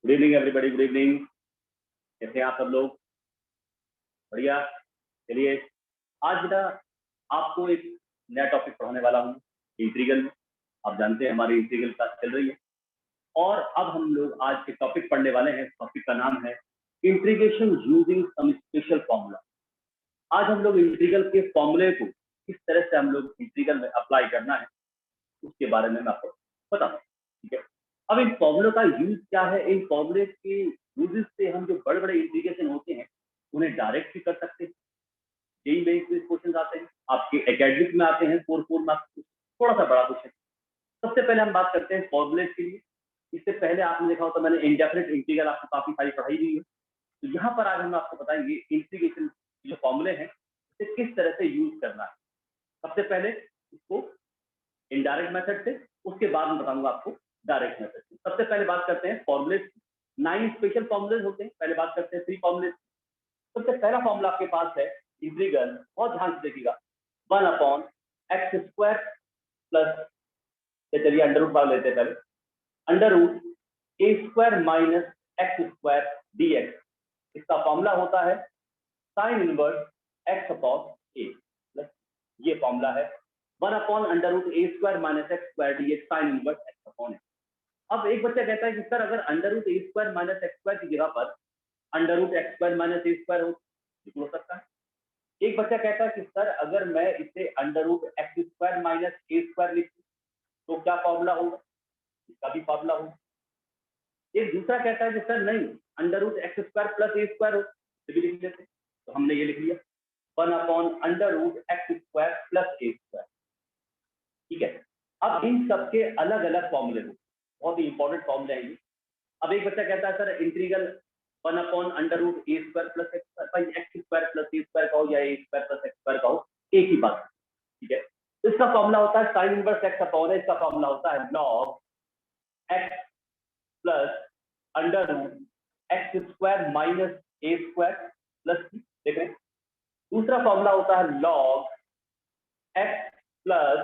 Good evening everybody, good evening. कैसे हैं आप सब लोग? बढ़िया। चलिए, आज बेटा आपको एक नया टॉपिक पढ़ाने वाला हूँ, इंटीग्रल में। आप जानते हैं हमारी इंटीग्रल क्लास चल रही है और अब हम लोग आज के टॉपिक पढ़ने वाले हैं। टॉपिक का नाम है integration using some special formula. आज हम लोग इंटीग्रल के फॉर्मूले को किस तरह से हम लोग इंटीग्रल में अप्लाई करना है उसके बारे में मैं आपको बताऊँ। ठीक है, अब इन फॉर्मूलों का यूज क्या है? इन फॉर्मूले के यूजेस से हम जो बड़े बड़े इंटीग्रेशन होते हैं उन्हें डायरेक्ट भी कर सकते हैं। जेई मेंस में क्वेश्चन आते हैं, आपके एकेडमिक में आते हैं, 4 मार्क्स, थोड़ा सा बड़ा क्वेश्चन। सबसे पहले हम बात करते हैं फॉर्मूले के लिए। इससे पहले आपने देखा होता मैंने इंडेफिनिट इंटीग्रल आपको काफी सारी पढ़ाई दी है, तो यहाँ पर आज हम आपको बताएंगे इंटीग्रेशन जो फॉर्मूले हैं इसे किस तरह से यूज करना है। सबसे पहले इसको इनडायरेक्ट मेथड से, उसके बाद मैं बताऊंगा आपको डायरेक्ट मेथड से। सबसे पहले बात करते हैं फॉर्मूले। 9 स्पेशल फॉर्मूले होते हैं। पहले बात करते हैं 3 फॉर्मूले। सबसे पहला फॉर्मूला आपके पास है इंटीग्रल, बहुत ध्यान से देखिएगा, 1/x² प्लस, चलिए अंडर रूट वाला लेते हैं पहले, √a² माइनस x² dx। इसका फॉर्मूला होता है साइन इनवर्स x/a प्लस, ये फॉर्मूला है 1/√a² minus x² dx sine inverse x/a। अब एक बच्चा कहता है कि सर अगर √a² माइनस x² की जगह पर √x² माइनस a² हो सकता है। एक बच्चा कहता है कि सर अगर मैं इसे √x² माइनस a² लिखूं तो क्या फॉर्मूला होगा? इसका भी फॉर्मूला होगा। एक दूसरा कहता है कि सर नहीं, √x² प्लस a² हो, तो भी लिख लेते। तो हमने ये लिख लिया 1/√x² प्लस a²। ठीक है, अब इन सबके अलग अलग फॉर्मूले हैं, बहुत ही इंपॉर्टेंट फॉर्मूले हैं ये। अब एक बच्चा कहता है sir integral 1/√a² plus x², भाई x² प्लस a² का हो या a² प्लस x² का हो, एक ही बात। ठीक है, तो इसका फॉर्मूला होता है साइन इनवर्स x/a। इसका फॉर्मूला होता है log x plus √x² minus a² plus, देख रहे हैं। दूसरा फॉर्मूला होता है log x plus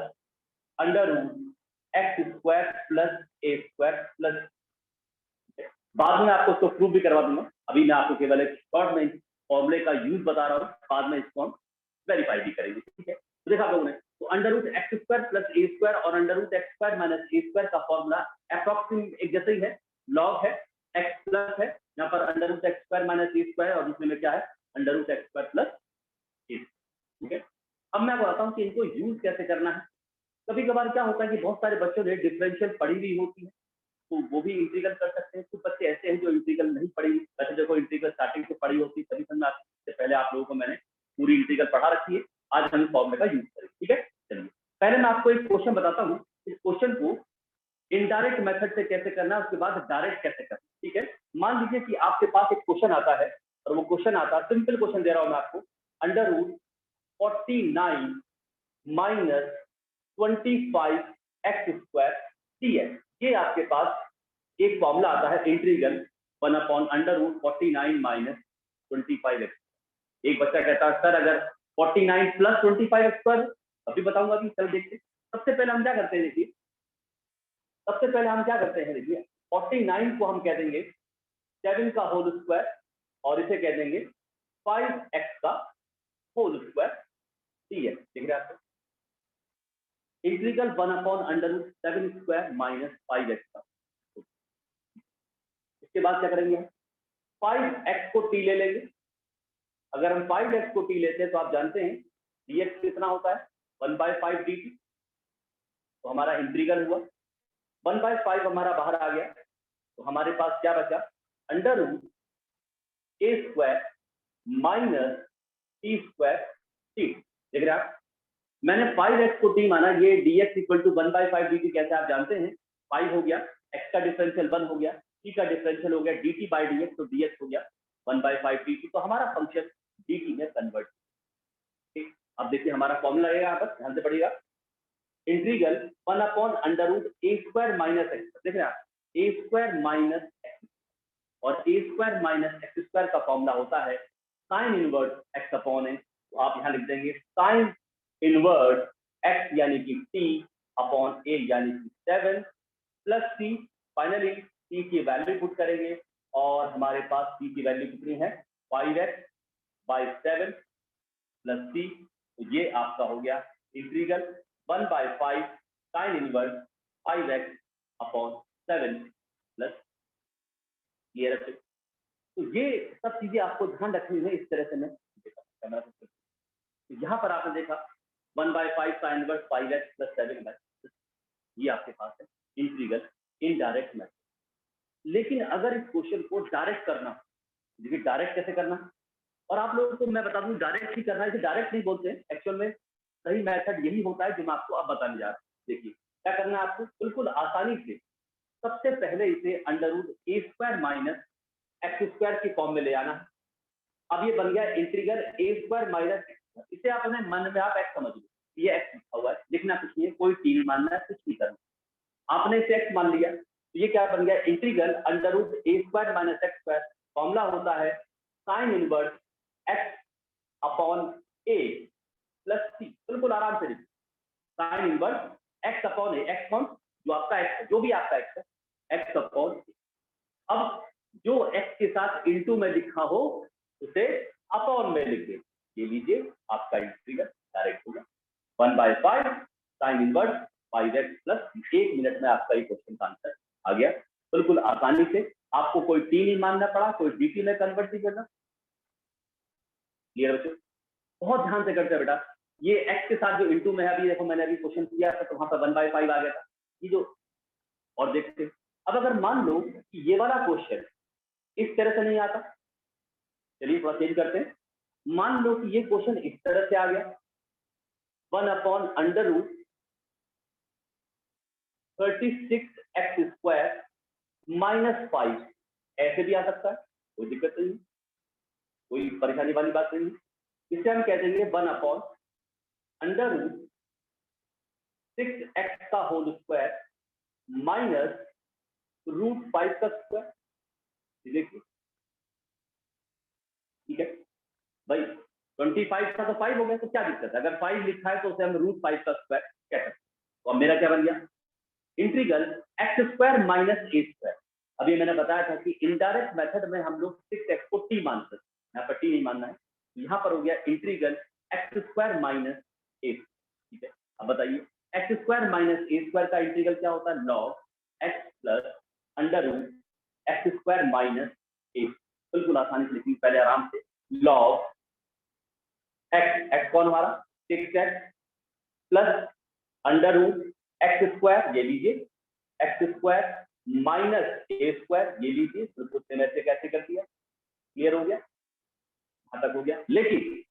√x² plus a² plus. बाद में आपको उसको प्रूव भी करवा दूंगा, अभी मैं आपको केवल एक शॉर्ट में फॉर्मूले का यूज बता रहा हूँ, बाद में इसको हम वेरीफाई भी करेंगे। ठीक है, तो देखा आप लोगों ने, तो √x² प्लस a² और √x² माइनस a² का फॉर्मूला अप्रॉक्सीमेट एक जैसे ही है, लॉग है, x प्लस है, यहाँ पर √x² माइनस a² और दूसरे में क्या है √x² प्लस a। ठीक है, अब मैं बताता हूँ कि इनको यूज कैसे करना है। कभी कभार क्या होता है कि बहुत सारे बच्चों ने डिफरेंशियल पढ़ी हुई होती है तो वो भी इंटीग्रल कर सकते हैं। कुछ बच्चे ऐसे हैं जो इंटीग्रल नहीं पढ़ी, वैसे देखो इंटीग्रल स्टार्टिंग से पढ़ी होती तभी समझ आती है। इससे पहले आप लोगों को मैंने पूरी इंटीग्रल पढ़ा रखी है, आज हम फॉर्मूले का यूज करेंगे। ठीक है, चलिए पहले मैं आपको एक क्वेश्चन बताता हूँ, इस क्वेश्चन को इनडायरेक्ट मेथड से कैसे करना है, उसके बाद डायरेक्ट कैसे करना है। ठीक है, मान लीजिए कि आपके पास एक क्वेश्चन आता है और वो क्वेश्चन आता है, सिंपल क्वेश्चन दे रहा हूँ मैं आपको, √49 माइनस 25x² dx। ये आपके पास एक फॉर्मूला आता है इंटीग्रल 1/√49 माइनस 25x। एक बच्चा कहता है सर अगर 49 प्लस 25x², अभी बताऊंगा कि चल देखते। सबसे पहले हम क्या करते हैं, देखिए देखिए 49 को हम कह देंगे 7 का होल स्क्वायर और इसे कह देंगे 5x का होल स्क्वायर dx। देख रहे हैं आपको, इंटीग्रल 1/√7² माइनस 5x का। इसके बाद क्या करेंगे, 5x को t ले लेंगे। अगर हम 5x को t लेते हैं तो आप जानते हैं dx कितना होता है 1/5 dt। तो हमारा इंटीग्रल हुआ 1/5, हमारा बाहर आ गया, तो हमारे पास क्या बचा √a² माइनस t² t। देख रहे आप, मैंने 5x को t माना, ये dx इक्वल टू 1/5 dt कैसे आप जानते हैं, 5 हो गया, x का डिफरेंशियल 1 हो गया, t का डिफरेंशियल हो गया dt बाई dx, तो dx हो गया 1/5 dt। तो हमारा फंक्शन dt में कन्वर्ट। ठीक, अब देखिए हमारा फॉर्मूला है, यहाँ पर ध्यान से पढ़िएगा, इंटीग्रल 1/√a² माइनस x। देख रहे हैं आप, a² माइनस x और a² माइनस x² का फॉर्मूला होता है साइन इनवर्स x/a। तो आप यहाँ लिख देंगे साइन इनवर्स x यानी कि t/a यानी कि 7 प्लस t, फाइनली t की वैल्यू पुट करेंगे और हमारे पास c की वैल्यू कितनी है 5x/7 प्लस c। तो ये आपका हो गया integral 1/5 sine inverse 5x/7 plus. Clear है? तो ये सब चीजें आपको ध्यान रखनी है। इस तरह से मैं कैमरा से तो यहाँ पर आपने देखा 1/5 साइन इनवर्स 5x प्लस 7 ये आपके पास है इंटीग्रल इनडायरेक्ट मेथड। लेकिन अगर इस क्वेश्चन को डायरेक्ट करना, देखिए डायरेक्ट कैसे करना, और आप लोगों को मैं बता दूं डायरेक्ट ही करना है। इसे डायरेक्ट नहीं बोलते हैं, एक्चुअल में सही मेथड यही होता है जो मैं आपको अब बताने जा रहा हूँ। देखिए क्या करना है आपको, बिल्कुल आसानी से सबसे पहले इसे √a² माइनस x² की फॉर्म में ले आना है। अब ये बन गया इंटीग्रल a² माइनस x²। इसे आप अपने मन में आप x समझ लो, ये x लिखा हुआ है, लिखना कुछ नहीं है, कोई t नहीं मानना है, कुछ नहीं करना। आपने इसे x मान लिया तो ये क्या बन गया integral √a² minus x²। Formula होता है sine inverse x/a plus c। बिल्कुल आराम से लिखिए साइन इनवर्स x/a। x कौन, जो आपका x है, जो भी आपका x है, x/a। अब जो x के साथ इनटू में लिखा हो उसे अपॉन में लिख दे। ये लीजिए आपका इंटीग्रल डायरेक्ट होगा 1/5 sine inverse 5x plus. 1 minute में आपका ये क्वेश्चन का आंसर आ गया बिल्कुल आसानी से। आपको कोई t नहीं मानना पड़ा, कोई dt में कन्वर्ट नहीं करना। क्लियर बच्चों? बहुत ध्यान से करते हैं बेटा। ये x के साथ जो इनटू में है, अभी देखो मैंने अभी क्वेश्चन किया था तो वहां पर 1/5 आ गया था ये जो। और देखते अब अगर मान लो कि ये वाला क्वेश्चन इस तरह से नहीं आता, चलिए थोड़ा चेंज करते हैं। मान लो कि ये क्वेश्चन इस तरह से आ गया 1/36x² माइनस 5, ऐसे भी आ सकता है, कोई दिक्कत नहीं, कोई परेशानी वाली बात नहीं। इसे हम कह देंगे 1/√6x² माइनस √5²। देखिए ठीक है भाई, 25 था तो 5 हो गया, तो क्या दिक्कत है? अगर 5 लिखा है तो उसे हम √5² कह सकते हैं। तो अब मेरा क्या बन गया इंटीग्रल x² माइनस a²। अभी मैंने बताया था कि इनडायरेक्ट मेथड में हम लोग 6x को t मानते हैं, यहाँ पर t नहीं मानना है। यहाँ पर हो गया इंटीग्रल x² माइनस a। ठीक है, अब बताइए x² माइनस a² का इंटीग्रल क्या होता है? log x plus √x² minus a। बिल्कुल आसानी से लिखिए पहले आराम से, log x कौन हमारा 6x प्लस √x², ये लीजिए x² माइनस a² ये लीजिए। बिल्कुल सेम ऐसे कैसे कर दिया, क्लियर हो गया, यहां तक हो गया। लेकिन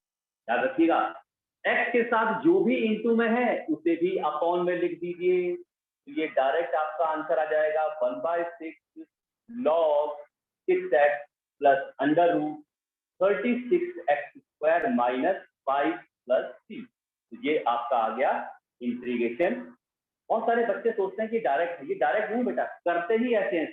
याद रखिएगा x के साथ जो भी इनटू में है उसे भी अपॉन में लिख दीजिए, तो ये डायरेक्ट आपका आंसर आ जाएगा 1/6 log 6x plus √36x² minus 5 plus c। तो ये आपका आ गया इंटीग्रेशन। बहुत सारे बच्चे सोचते हैं कि डायरेक्ट है, ये डायरेक्ट नहीं बेटा, करते ही ऐसे हैं।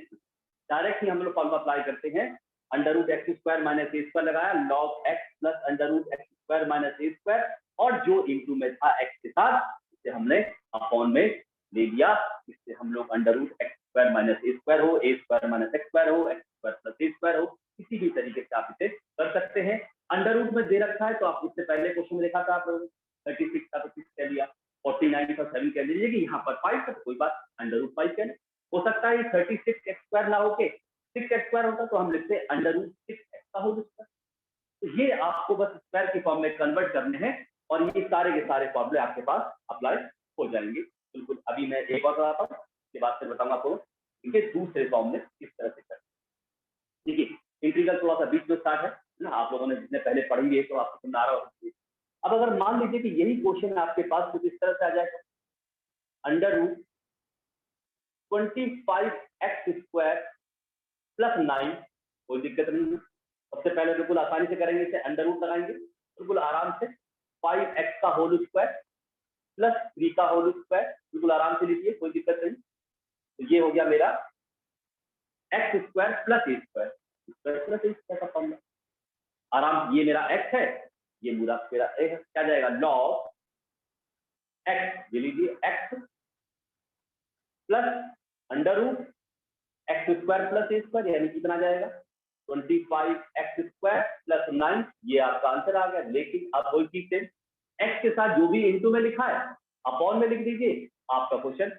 डायरेक्ट ही हम लोग फॉर्मूला अप्लाई करते हैं, √x² माइनस a² लगाया, log x plus √x² minus a², और जो इनटू में था x के साथ इसे हमने अपॉन में ले लिया। इससे हम लोग √x² माइनस a² हो, a² माइनस x² हो, x² प्लस a² हो, किसी भी तरीके से आप इसे कर सकते हैं। अंडर रूट में दे रखा है तो आप इससे पहले क्वेश्चन में देखा था आप लोगों ने 36 का तो 6 कह लिया, 49 का 7 कह लीजिए कि यहाँ पर 5 का, तो कोई बात √5 कह लें। हो सकता है 36x² ना होके 6x² होता तो हम लिखते √6x का होल स्क्वायर। तो ये आपको बस स्क्वायर की फॉर्म में कन्वर्ट करने हैं और ये सारे के सारे फॉर्मूले आपके पास अप्लाई हो जाएंगे। बिल्कुल, अभी मैं एक और बताता हूँ, इसके बाद फिर बताऊंगा आपको इनके दूसरे फॉर्म में किस तरह से करते हैं। देखिए इंटीग्रल थोड़ा सा बीच में स्टार्ट है ना, आप लोगों ने जितने पहले पढ़ेंगे तो आपको समझ आ रहा होगा। अब अगर मान लीजिए कि यही क्वेश्चन आपके पास कुछ इस तरह से आ जाएगा, √25x² प्लस 9, कोई दिक्कत नहीं है। सबसे पहले बिल्कुल आसानी से करेंगे, इसे अंडर रूट लगाएंगे बिल्कुल आराम से, 5x का होल स्क्वायर प्लस 3 का होल स्क्वायर, बिल्कुल आराम से लीजिए, कोई दिक्कत नहीं। तो ये हो गया मेरा x² plus a² plus a² का फॉर्मूला। आराम, ये मेरा x है, ये मेरा a है, क्या जाएगा log x, ये लीजिए x plus under root x square plus a square, यानी कितना जाएगा 25x² प्लस 9, ये आपका आंसर आ गया। लेकिन अब वही चीज से एक्स के साथ जो भी इंटू में लिखा है अपॉन में लिख दीजिए, आपका क्वेश्चन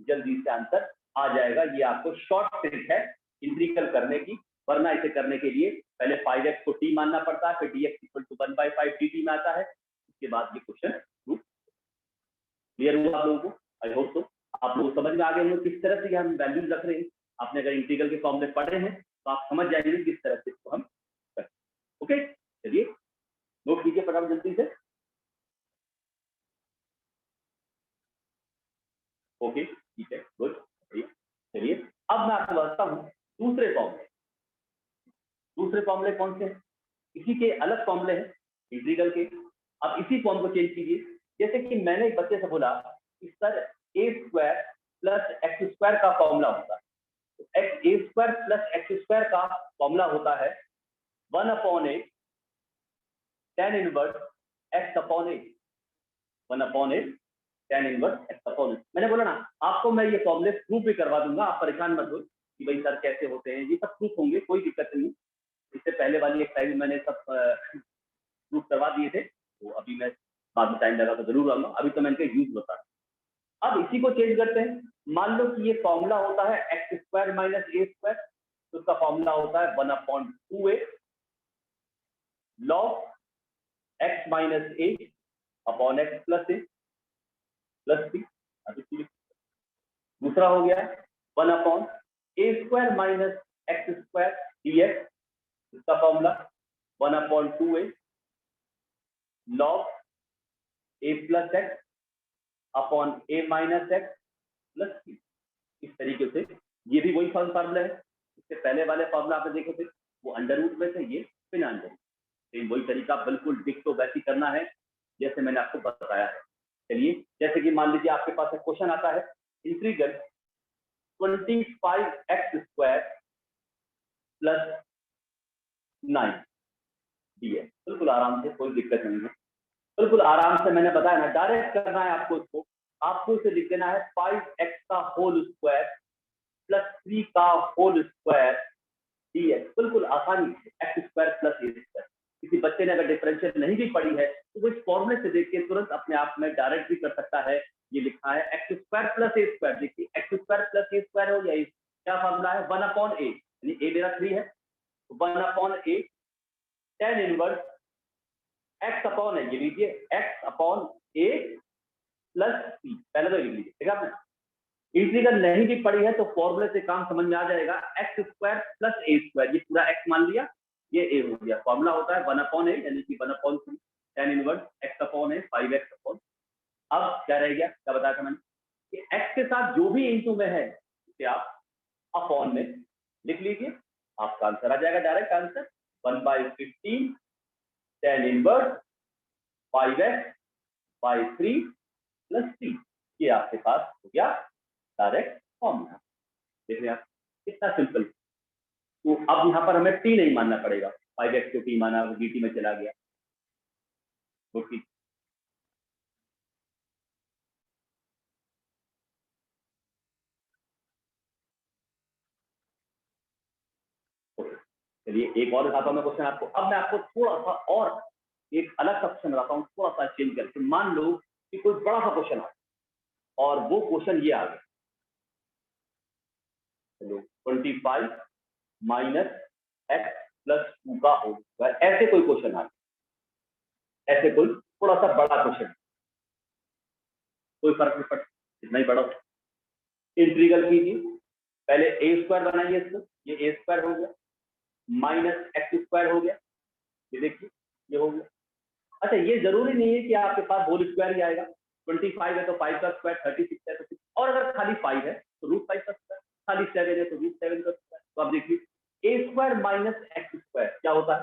जल्दी से आंसर आ जाएगा। ये आपको शॉर्ट ट्रिक है इंटीग्रल करने की, वरना इसे करने के लिए पहले 5x को t मानना पड़ता है, फिर dx इक्वल टू 1/5 dt में आता है, उसके बाद ये क्वेश्चन प्रूव। क्लियर हुआ आप लोगों को? आई होप तो आप लोग समझ में आ गए होंगे किस तरह से हम वैल्यूज रख रहे हैं। आपने अगर इंटीग्रल के फॉर्मूले पढ़े हैं तो आप समझ जाएंगे किस तरह से इसको हम करते हैं। ओके, चलिए नोट कीजिए फटाफट जल्दी से। ओके ठीक है, गुड। चलिए अब मैं आपको बताता हूँ दूसरे फॉर्मूले। दूसरे फॉर्मूले कौन से हैं? इसी के अलग फॉर्मूले हैं इंटीग्रल के। अब इसी फॉर्म को चेंज कीजिए। जैसे कि मैंने एक बच्चे से बोला कि सर a² प्लस x² का फॉर्मूला होता है, तो a² प्लस x² का फॉर्मूला होता है 1/a tan inverse x/a, 1/a tan inverse x/a। मैंने बोला ना आपको मैं ये फॉर्मूले प्रूफ भी करवा दूंगा, आप परेशान मत हो कि भाई सर कैसे होते हैं, ये सब प्रूफ होंगे, कोई दिक्कत नहीं। इससे पहले वाली एक्सरसाइज मैंने सब प्रूफ करवा दिए थे, तो अभी मैं बाद में टाइम लगा तो जरूर आऊंगा, अभी तो मैं इनका यूज बता रहा हूं। अब इसी को चेंज करते हैं। मान लो कि ये फॉर्मूला होता है x² माइनस a², तो उसका फॉर्मूला होता है 1/2a log x minus a upon x plus a plus b। दूसरा हो गया 1/a² माइनस x² dx, इसका formula 1/2a log a plus x upon a minus x plus c। इस तरीके से ये भी वही फॉर्मूला है, इससे पहले वाले फॉर्मूला आपने देखे थे वो अंडर रूट में थे, ये बिना अंडर रूट। तो वही तरीका बिल्कुल डिक्टो वैसी करना है जैसे मैंने आपको बताया है। चलिए जैसे कि मान लीजिए आपके पास एक क्वेश्चन आता है इंटीग्रल 25x² प्लस 9 dx। बिल्कुल आराम से, कोई दिक्कत नहीं है, बिल्कुल आराम से। मैंने बताया ना डायरेक्ट करना है आपको इसको, आपको इसे लिख देना है 5x का होल स्क्वायर प्लस 3 का होल स्क्वायर dx। बिल्कुल आसानी से x² प्लस a²। किसी बच्चे ने अगर डिफरेंशियल नहीं भी पढ़ी है तो वो इस फॉर्मूले से देख के तुरंत अपने आप में डायरेक्ट भी कर सकता है। ये लिखा है x² प्लस a², देखिए x² प्लस a² हो गया, क्या फॉर्मूला है 1/a, यानी a मेरा 3 है, 1/a tan inverse x upon है, ये लीजिए x upon a plus c, पहले तो लिख लीजिए। ठीक है, आपने इंटीग्रल नहीं भी पढ़ी है तो फॉर्मूले से काम समझ में आ जाएगा। x² प्लस a², ये पूरा x मान लिया, ये a हो गया। फॉर्मूला होता है 1/a यानी कि 1/3 tan inverse x upon a 5x upon. अब क्या रह गया, क्या बताया था मैंने कि x के साथ जो भी इंटू में है उसे आप अपॉन में लिख लीजिए, आपका आंसर आ जाएगा direct answer 1/15 tan inverse 5x/3 plus 3। ये आपके पास हो गया डायरेक्ट फॉर्मूला। देख रहे हैं आप कितना सिंपल। तो अब यहाँ पर हमें t नहीं मानना पड़ेगा, 5x को t माना वो dt में चला गया। ओके चलिए एक और दिखाता हूँ मैं क्वेश्चन आपको। अब मैं आपको थोड़ा सा और एक अलग सा क्वेश्चन बताता हूँ, थोड़ा सा चेंज करके। मान लो कि कोई बड़ा सा क्वेश्चन आ और वो क्वेश्चन ये आ गया, चलो 25 माइनस x प्लस 2 का होल स्क्वायर, ऐसे कोई क्वेश्चन आ गया, ऐसे कोई थोड़ा सा बड़ा क्वेश्चन, कोई फर्क नहीं पड़ता इतना ही बड़ा। इंटीग्रल कीजिए, पहले a² बनाइए इसको, ये a² हो गया माइनस x² हो गया, ये देखिए ये हो गया। अच्छा ये जरूरी नहीं है कि आपके पास होल स्क्वायर ही आएगा, 25 है तो 5 का स्क्वायर, 36 है तो 6, और अगर खाली 5 है तो √5 का स्क्वायर, खाली 7 है तो √7 का स्क्वायर। तो आप देखिए a² माइनस x² क्या होता है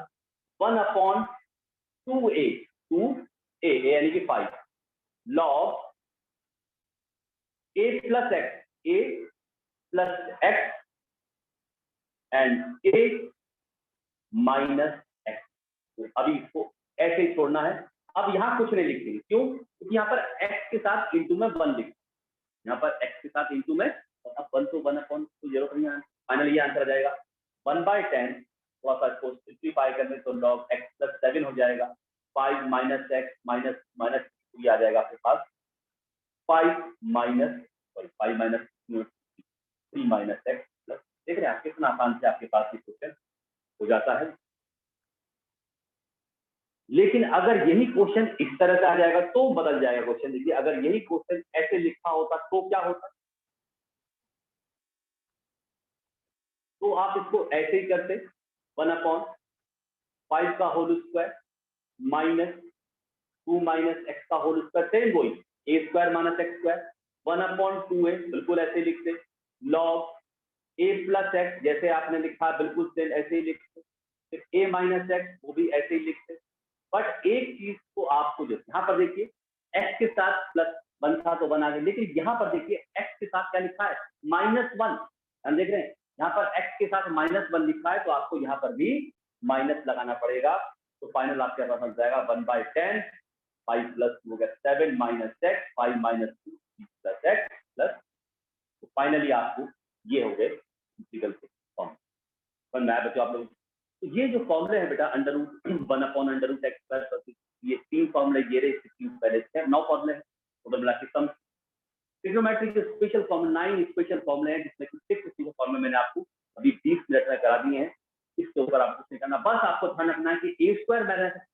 1/2a, 2a यानी कि 5 log a plus x, a plus x and a minus x। तो अभी इसको ऐसे ही छोड़ना है, अब यहाँ कुछ नहीं लिखेंगे, क्यों? क्योंकि यहाँ पर x के साथ इंटू में 1 लिख, यहाँ पर x के साथ इंटू में, और अब 1 तो 1/2 जरूरत नहीं है, फाइनल ये आंसर आ जाएगा 1/10। थोड़ा सा इसको सिंप्लीफाई करने तो log x + 7 हो जाएगा। 5 - x माइनस माइनस ये आ जाएगा आपके पास 5 माइनस 3 x प्लस। देख रहे हैं आप कितना आसान से आपके पास ये क्वेश्चन हो जाता है। लेकिन अगर यही क्वेश्चन इस तरह से आ जाएगा तो बदल जाएगा क्वेश्चन। देखिए अगर यही क्वेश्चन ऐसे लिखा होता तो क्या होता, तो आप इसको ऐसे ही करते 1/5 का होल स्क्वायर माइनस 2 - x का होल स्क्वायर, सेम वही a² - x², 1/2a बिल्कुल ऐसे लिखते, log a + x जैसे आपने लिखा बिल्कुल सेम ऐसे ही लिखते, फिर a - x वो भी ऐसे ही लिखते। बट एक चीज को आपको जो यहाँ पर देखिए x के साथ +1 था तो 1 आ गया, लेकिन यहाँ पर देखिए x के साथ क्या लिखा है -1। हम देख रहे हैं यहाँ पर x के साथ -1 लिखा है तो आपको यहाँ पर भी माइनस लगाना पड़ेगा। तो फाइनल आपके पास बन जाएगा 1/10, 5 प्लस हो गया 7 - x, 5 - 2 प्लस x प्लस। तो फाइनली आपको ये हो गए इंटीग्रल के फॉर्म। पर मैं बच्चों आप लोग तो ये जो फॉर्मूले है बेटा √1/√x², ये 3 फॉर्मूले ये रहे, इसके 3 पहले थे, 9 फॉर्मूले हैं टोटल मिला के। सम ट्रिग्नोमेट्री के स्पेशल फॉर्मूले 9 स्पेशल फॉर्मूले हैं जिसमें कि 6 स्पेशल फॉर्मूले मैंने आपको अभी 20 मिनट में करा दिए हैं। इसके ऊपर आपको कुछ नहीं करना, बस आपको ध्यान रखना है कि a² -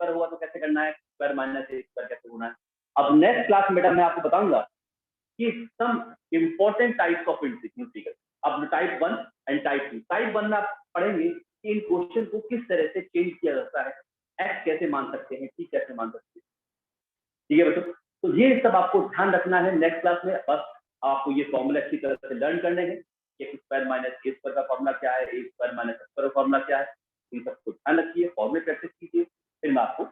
x² हुआ तो कैसे करना है, स्क्वायर माइनस a² कैसे होना है। अब नेक्स्ट क्लास में बेटा मैं आपको बताऊंगा कि some important types of integral. अब टाइप 1 एंड टाइप 2। टाइप 1 में आप पढ़ेंगे कि इन क्वेश्चन को किस तरह से चेंज किया जाता है, एक्स कैसे मान सकते हैं, टी कैसे मान सकते हैं। ठीक है बच्चों, तो ये सब आपको ध्यान रखना है नेक्स्ट क्लास में। बस आपको ये फॉर्मूला अच्छी तरह से लर्न करने हैं कि x² - a² का फॉर्मूला क्या है, a² - x² का फॉर्मूला क्या है, इन सबको ध्यान रखिए, फॉर्मूले प्रैक्टिस कीजिए, फिर मैं आपको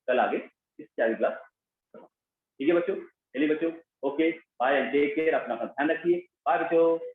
कल आगे इस क्लास। ठीक है बच्चों, चलिए बच्चों, okay bye and take care, अपना ध्यान रखिए, बाय बच्चों।